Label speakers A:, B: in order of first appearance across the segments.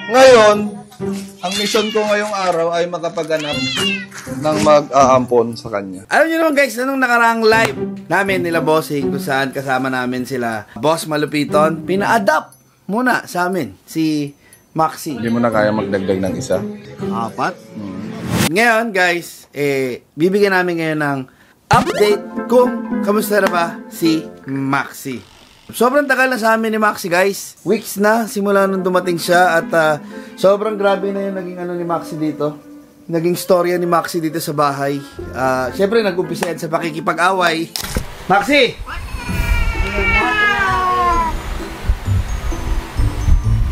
A: Ngayon, ang mission ko ngayong araw ay makapaganap ng mag-aampon sa kanya.
B: Alam niyo naman guys, anong nakaraang live namin nila Bossing kung saan kasama namin sila Boss Malupiton, pina-adapt muna sa amin si Maxi.
A: Hindi mo na kaya magdagdag ng isa?
B: 4. Ngayon guys, bibigyan namin ngayon ng update kung kamusta na ba si Maxi. Sobrang tagal na sa amin ni Maxi guys. Weeks na simula nung dumating siya at sobrang grabe na yung naging ano ni Maxi dito. Naging storya ni Maxi dito sa bahay. Siyempre nag-umpisa yan sa pakikipag-away. Maxi!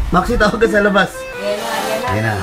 B: Maxi, tawag ka sa labas. Yan na.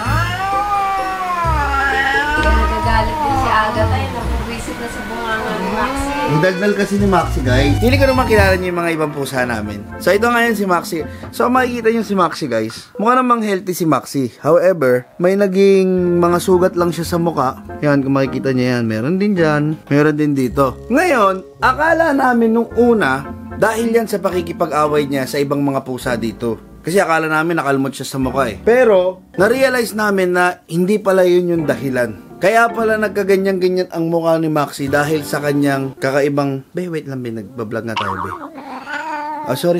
C: Nagagalit din si Agatha. Nag-visit na sa bunganga ni Maxi.
B: Ang dagdal kasi ni Maxi guys. Hindi ko naman kilala niyo yung mga ibang pusa namin. So ito ngayon si Maxi. So makikita niyo si Maxi guys. Mukha namang healthy si Maxi. However, may naging mga sugat lang siya sa mukha. Yan, kung makikita niyo yan. Meron din dyan. Meron din dito. Ngayon, akala namin nung una, dahil yan sa pakikipag-away niya sa ibang mga pusa dito. Kasi akala namin nakalmot siya sa mukha eh. Pero, na-realize namin na hindi pala yun yung dahilan. Kaya pala nagkaganyan-ganyan ang mukha ni Maxi dahil sa kanyang kakaibang... Be, wait lang, be. Nagbablog nga tayo, be. Oh, sorry.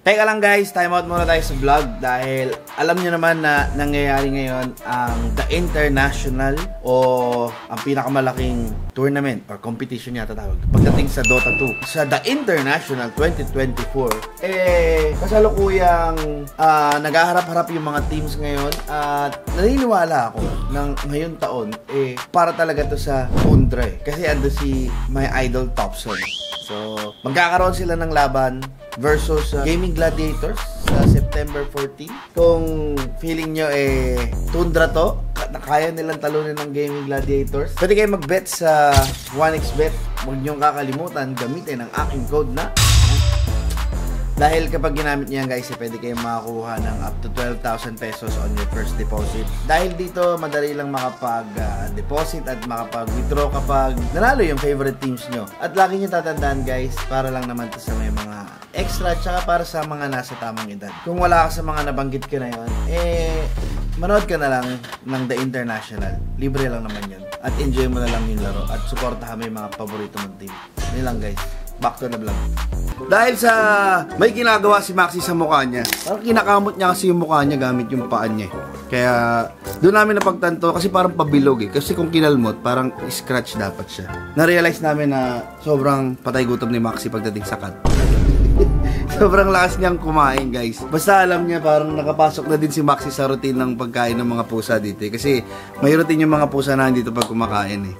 B: Teka lang guys, time out muna tayo sa vlog dahil alam niyo naman na nangyayari ngayon ang The International o ang pinakamalaking tournament or competition yata tawag pagdating sa Dota 2. Sa The International 2024, kasalukuyang naghaharap-harap yung mga teams ngayon at naniniwala ako ng ngayon taon para talaga to sa Tundra kasi ando si my idol Topson. So, magkakaroon sila ng laban versus Gaming Gladiators sa September 14. Kung feeling nyo Tundra to, na kaya nilang talunin ng Gaming Gladiators, pwede kayo mag-bet sa 1xBet. Huwag nyo kakalimutan, gamitin ang aking code na. Dahil kapag ginamit niyan guys, pwede kayo makakuha ng up to 12,000 pesos on your first deposit. Dahil dito, madali lang makapag-deposit at makapag-withdraw kapag nanalo yung favorite teams nyo. At lagi nyo tatandaan guys, para lang naman to sa may mga extra, tsaka para sa mga nasa tamang edad. Kung wala ka sa mga nabanggit ko na yun, manood ka na lang ng The International. Libre lang naman yun. At enjoy mo na lang yung laro. At supportahan mo yung mga paborito mong team. Yun lang guys. Back to the vlog. Dahil sa may ginagawa si Maxi sa mukha niya, parang kinakamot niya kasi yung mukha niya gamit yung paan niya. Kaya doon namin napagtanto kasi parang pabilog Kasi kung kinalmot, parang scratch dapat siya. Na-realize namin na sobrang patay gutom ni Maxi pagdating sa cut. Sobrang lakas niyang kumain guys. Basta alam niya parang nakapasok na din si Maxi sa routine ng pagkain ng mga pusa dito Kasi may routine yung mga pusa na dito pag kumakain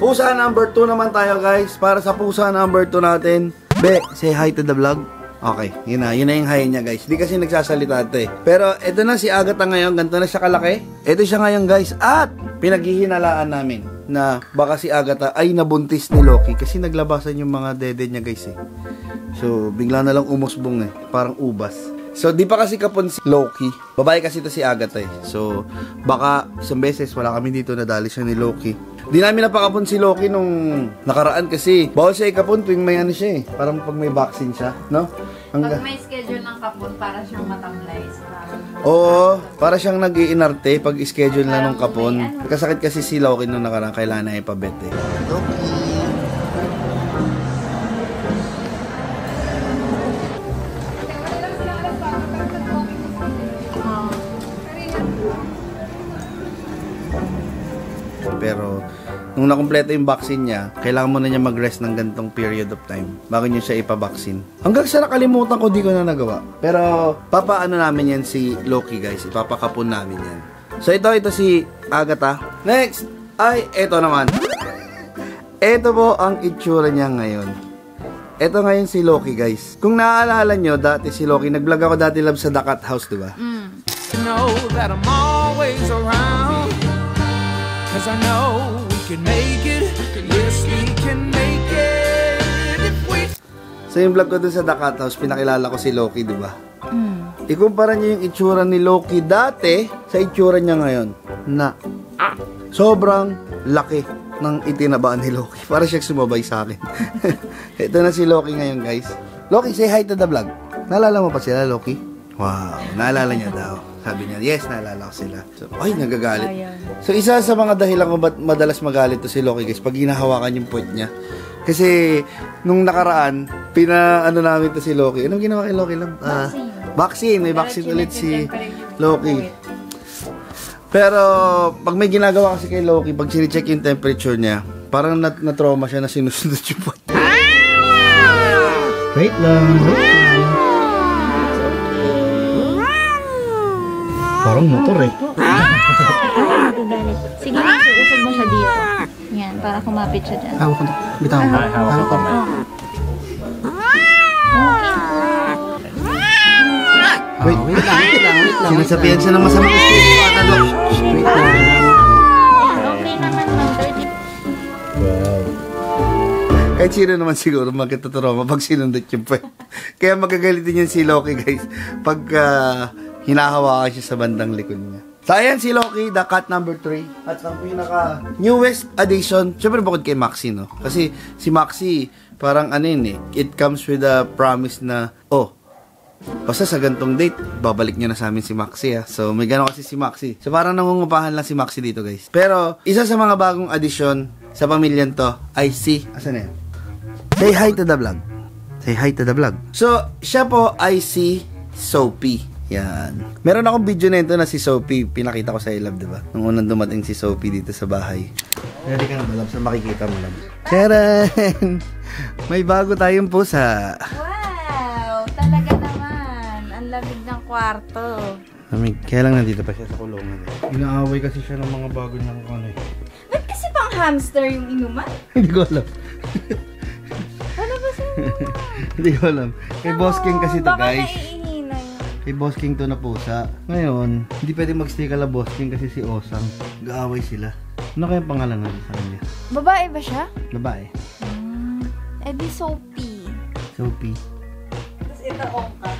B: Pusa number 2 naman tayo guys. Para sa pusa number 2 natin, Be, say hi to the vlog. Okay, yun na yung hi niya guys. Di kasi nagsasalita ito Pero ito na si Agatha ngayon, ganito na siya kalaki. Ito siya ngayon guys. At pinaghihinalaan namin na baka si Agatha ay nabuntis ni Loki. Kasi naglabasan yung mga dede niya guys So bigla na lang umusbong parang ubas. So di pa kasi kapon si Loki. Babae kasi ito si Agatha So baka isang beses wala kami dito, nadali siya ni Loki. Di namin napakapon si Loki nung nakaraan kasi bawal siya ikapon tuwing may ano siya parang pag may vaccine siya, no?
C: Pag may schedule ng kapon, para siyang matamlay.
B: Oo, para siyang nag-iinarte pag schedule na nung kapon. Kasakit kasi si Loki nung nakaraan, kailangan na ipabet Loki. Pero nung nakumpleto yung vaccine niya, kailangan mo na niya mag-rest ng ganitong period of time bago niyo siya ipabaksin. Hanggang sa nakalimutan ko, di ko na nagawa. Pero papaano namin yan si Loki guys, ipapakapon namin yan. So ito si Agatha. Next ay ito naman. Ito po ang itsura niya ngayon. Ito ngayon si Loki guys. Kung naaalala nyo, dati si Loki, nag-vlog ako dati love sa The Cat House, diba?
D: Know that I'm always around, 'cause I know we can make it. Yes, we can make it if we...
B: So yung vlog ko dun sa The Cat House, pinakilala ko si Loki, diba? Ikumpara niyo yung itsura ni Loki dati sa itsura niya ngayon na sobrang laki ng itinabaan ni Loki. Para siya sumabay sa akin. Ito na si Loki ngayon guys. Loki, say hi to the vlog. Naalala mo pa sila, Loki? Wow, naalala niya daw. Sabi niya, yes, naalala ko sila. So, ay, nagagalit. So, isa sa mga dahilan kung ba't madalas magalit to si Loki, guys, pag hinahawakan yung puwet niya. Kasi, nung nakaraan, namin to si Loki. Anong ginawa kay Loki lang? Vaccine. May vaccine ulit si Loki. Pero, pag may ginagawa kasi kay Loki, pag sinicheck yung temperature niya, parang na-trauma siya na sinusunod yung puwet. Wait lang. Parang motor eh.
E: Sige, usog mo siya dito. Yan, para kumapit siya dyan.
B: Hawak ko na. Bitaw mo. Hawak ko na. Wait lang. Sinasabihan siya ng masamang espiritu ata doon. Wait lang.
E: Okay naman ng 30.
B: Wow. Kahit sino naman siguro magkatuturoma pag sinundot yung puwet. Kaya magagalitin yan si Loki, guys. Pag hinahawakan siya sa bandang likod niya. So, ayan si Loki, the cat number 3. At ang pinaka newest addition, syempre bukod kay Maxi, no? Kasi si Maxi, parang ano yun eh, it comes with a promise na, basta sa gantong date, babalik niya na sa amin si Maxi, ha? So, may gano'n kasi si Maxi. So, parang nangungupahan lang si Maxi dito, guys. Pero, isa sa mga bagong addition sa pamilyan to ay si, asan na yan? Say hi to the vlog. Say hi to the vlog. So, siya po ay si Sophie. Yan. Meron akong video nito na si Sophie. Pinakita ko sa ilab, diba? Nung unang dumating si Sophie dito sa bahay. Ready ka na ba, Lab? So makikita mo lang. Charan! May bago tayong pusa.
E: Wow! Talaga naman. Ang lamig ng kwarto.
B: Lamig. Kaya lang nandito pa siya sa kulungan. Inaaway kasi siya ng mga bago niyang ano eh.
E: Ba't kasi pang hamster yung inuman?
B: Hindi ko alam.
E: Ano ba sa
B: Hindi ko alam. Kay Boss King kasi to,
E: baka
B: guys.
E: naiihina yun.
B: Kay Boss King to na pusa. Ngayon, hindi pwede magstay kala Boss King kasi si Osang. Gaaway sila. Ano kaya pangalan natin sa kanya?
E: Babae ba siya?
B: Babae.
E: Eh di Sophie.
B: Sophie.
E: Tapos ito Ongka.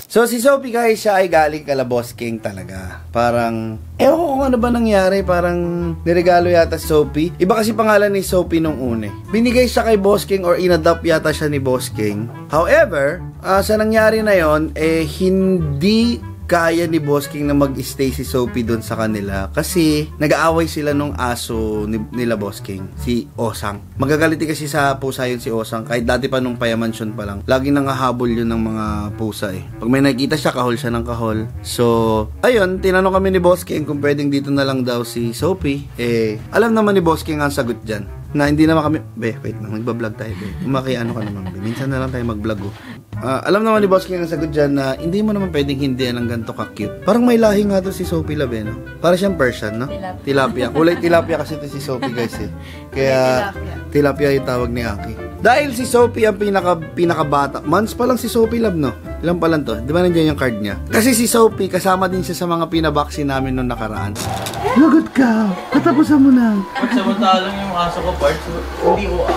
B: So si Sophie, guys, siya ay galing kala Boss King talaga. Parang, ewan ko kung ano ba nangyari. Parang niregalo yata si Sophie. Iba kasi pangalan ni Sophie nung una. Binigay siya kay Boss King or inadopt yata siya ni Boss King. However, sa nangyari na yon, hindi kaya ni Boss King na mag-stay si Sophie doon sa kanila kasi nag-aaway sila nung aso nila Boss King, si Osang. Magagaliti kasi sa pusa yun si Osang kahit dati pa nung payamansyon pa lang. Laging nangahabol yun ng mga pusa eh. Pag may nakikita siya, kahol siya ng kahol. So, ayun, tinanong kami ni Boss King kung pwedeng dito na lang daw si Sophie. Alam naman ni Boss King ang sagot dyan. Na hindi naman kami, wait lang, magbablog tayo, ano ka naman, minsan na lang tayo mag-vlog, alam naman ni Boss King ang sagot dyan na hindi mo naman pwedeng hindihan ng ganito ka-cute. Parang may lahi nga to si Sophie Lab, no? Para siyang Persian, no? Tilapia. Kulay tilapia kasi to si Sophie, guys, eh. Kaya, tilapia yung tawag ni Aki. Dahil si Sophie ang pinakabata, months pa lang si Sophie Lab, no? Ilan pa lang to? Di ba nandiyan yung card niya? Kasi si Sophie, kasama din siya sa mga pinabaksin namin nung nakaraan. Lagot ka! Katapusan mo na!
F: Samantalang yung aso ko parts, hindi ko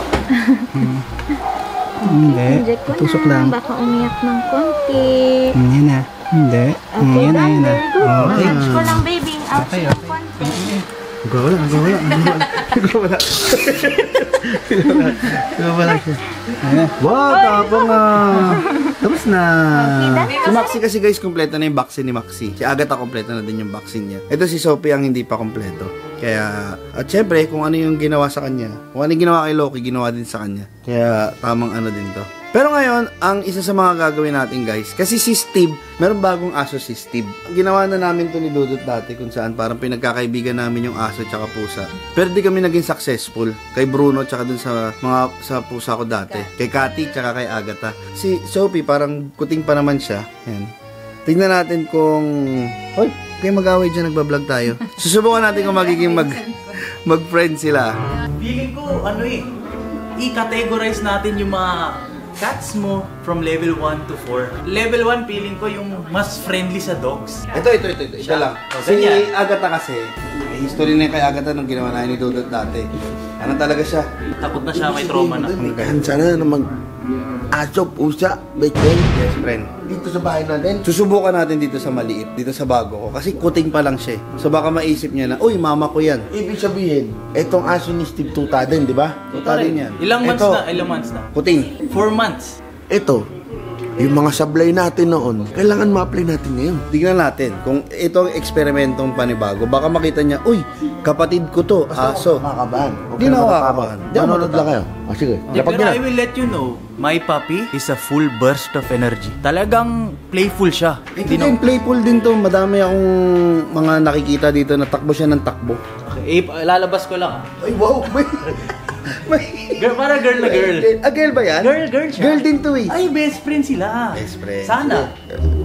B: Hindi. Tusok lang.
E: Baka umiyak ng konti.
B: Yan na. Hindi.
E: Okay,
B: Yan na. Okay.
E: Ouch ko lang, baby. Ouch ng konti.
B: Gawala siya. Wow, tapang tapos na. Si Maxi kasi, guys, kompleto na yung vaccine ni Maxi. Si Agatha kompleto na din yung vaccine niya. Ito si Sophie ang hindi pa kompleto. Kaya, at syempre, kung ano yung ginawa sa kanya, kung ano yung ginawa kay Loki, ginawa din sa kanya. Kaya, tamang ano din to. Pero ngayon, ang isa sa mga gagawin natin, guys, kasi si Steve, meron bagong aso si Steve. Ginawa na namin to ni Dudut dati kung saan parang pinagkakaibigan namin yung aso tsaka pusa. Pero di kami naging successful. Kay Bruno tsaka dun sa pusa ko dati. Kay Cathy tsaka kay Agatha. Si Sophie, parang kuting pa naman siya. Yan. Tingnan natin kung... Hoy, kayo mag-away dyan, nagbablog tayo. Susubukan natin kung magiging mag-friend sila.
F: Feeling ko, i-categorize natin yung mga cats mo from level 1 to 4. Level 1, feeling ko yung mas friendly sa dogs.
B: Ito lang. Si Agatha kasi, history na kay Agatha nung ginawa na ni Dudut dati. Ano talaga siya?
F: Takot na siya, may trauma na.
G: Sana naman aso, pusa, best
B: friend.
G: Dito sa bahay natin.
B: Susubukan natin dito sa maliit, dito sa bago ko. Kasi kuting pa lang siya. So baka maisip niya na, uy, mama ko yan.
G: Ibig sabihin, etong aso ni Steve tuta din, di ba?
B: Tuta rin yan.
F: Ilang months na?
B: Kuting.
F: 4 months.
G: Ito, yung mga sablay natin noon, kailangan ma-apply natin ngayon.
B: Tignan natin kung ito ang eksperimentong panibago. Baka makita niya, uy, kapatid ko to, aso.
G: Makakabahan.
B: Di na makakabahan. Di ako
G: Manonood lang kayo. Sige. Kapag
F: Pero I will let you know, my puppy is a full burst of energy. Talagang playful siya.
B: Ito din, playful din to. Madami akong mga nakikita dito na takbo siya ng takbo.
F: Okay, lalabas ko lang.
B: Ay, wow! May
F: Girl, para girl na girl.
B: Girl ba yan?
F: Girl siya.
B: Girl din to eh.
F: Ay, best friend sila.
B: Best friend.
F: Sana.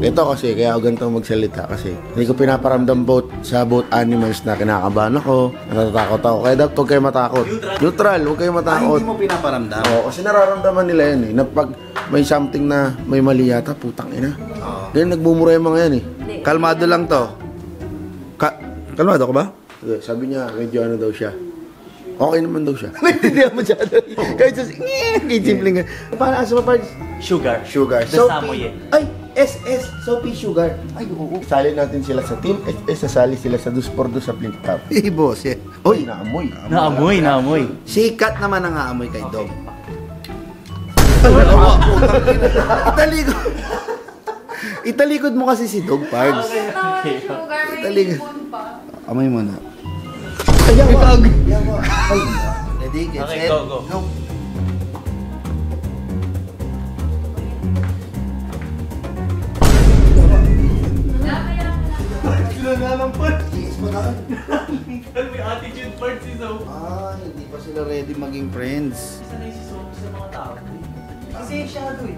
G: Ito kasi, kaya ako ganito magsalita kasi hindi ko pinaparamdam sa both animals na kinakabahan ako, natatakot ako. Kaya dapat huwag kayo matakot. Neutral, huwag kayo
B: Ay,
G: matakot.
B: hindi mo pinaparamdam.
G: Oo, kasi nararamdaman nila yan eh. Na pag may something na may mali yata, putang ina. Ganyan nagmumura yung mga yan eh.
B: Kalmado lang to. Kalmado ka ba?
G: Sabi niya, medyo ano daw siya. Okay naman daw siya.
B: Naintindihan mo siya. Kahit sa... Simple nga. Paano aso pa, Pards?
F: Sugar.
B: Sugar.
F: The Samoyed.
B: Ay, SS. Sophie Sugar. Ay, oo.
G: Sali natin sila sa team, sasali sila sa 2x2 sa Flint Top.
B: Eh, boss, eh.
G: Uy, naamoy.
F: Naamoy.
B: Sikat naman ang aamoy kay Dog. Italikod mo kasi si Dog, Pards.
C: Sugar, may
B: Talig.
C: ipon pa.
B: Amoy mo na. Ayaw, Ay, ready, get
F: Okay,
B: set,
F: go.
B: Sila nga ng Pards.
F: May attitude parts si Zoe.
B: Hindi pa sila ready maging friends.
F: Sanay si Zoe sa mga tao. Kasi shadow eh.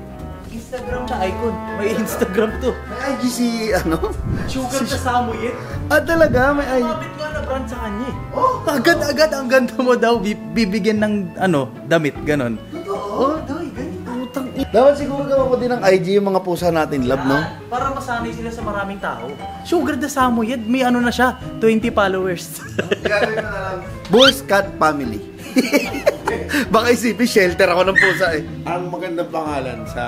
F: Instagram na icon. May Instagram to.
B: May IG si, ano?
F: Sugar na Samoyed.
B: Talaga? May IG.
F: Kapit nga na brand sa kanya eh. Oh, agad-agad ang ganda mo daw. Bibigyan ng damit, ganon.
B: Oo, doy, ganito. Dapat siguro gawa ko din ng IG yung mga pusa natin, love, no?
F: Para masanay sila sa maraming tao. Sugar the Samoyed, may ano na siya, 20 followers.
B: Bulls Cat Family. Baka isipin, shelter ako ng pusa eh.
G: Ang magandang pangalan sa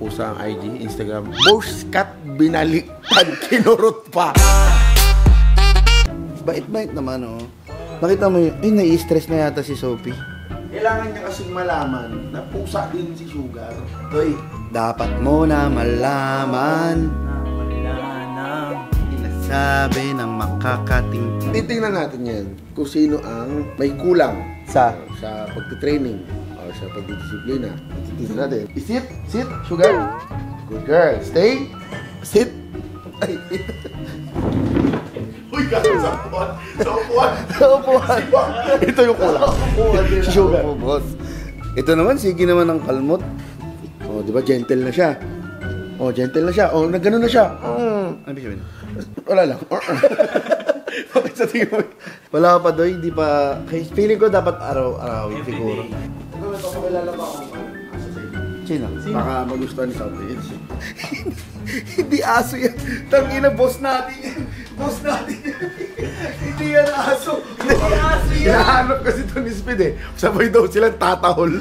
G: pusa ang IG, Instagram. Boss Cat binaliktad, kinurot pa.
B: Bait-bait naman, oh. Nakita mo yun, nai-stress na yata si Sophie.
G: Kailangan niya kasing malaman na pusa din si Sugar.
B: Toy, dapat mo na malaman. Sabi ng makakating.
G: Titingnan natin yan kung sino ang may kulang sa pagtitraining o sa pagdidisiplina. Titingnan natin. Sit, Sugar. Good girl. Stay. Sit. Ay. Uy, gano'n sa upuan. Sa upuan. Ito yung kulang. Si Sugar.
B: Oh, boss. Ito naman, sige naman ang kalmot.
G: Oh, di ba? Gentle na siya. Oh, nagganon na siya.
B: Ano ba sabihin?
G: Wala lang. Bakit sa tingin mo?
B: Wala pa doy, hindi pa. Feeling ko dapat araw-arawin siguro.
G: Ito, may papakilala pa akong aso sa inyo.
B: Sino?
G: Baka magustuhan ni Sophie.
B: Hindi aso yan. Tangina, boss natin yan. Boss natin yan. Hindi yan aso. Hindi aso yan.
G: Hinahanap kasi ito ni Speed eh. Sabay daw silang tatahol.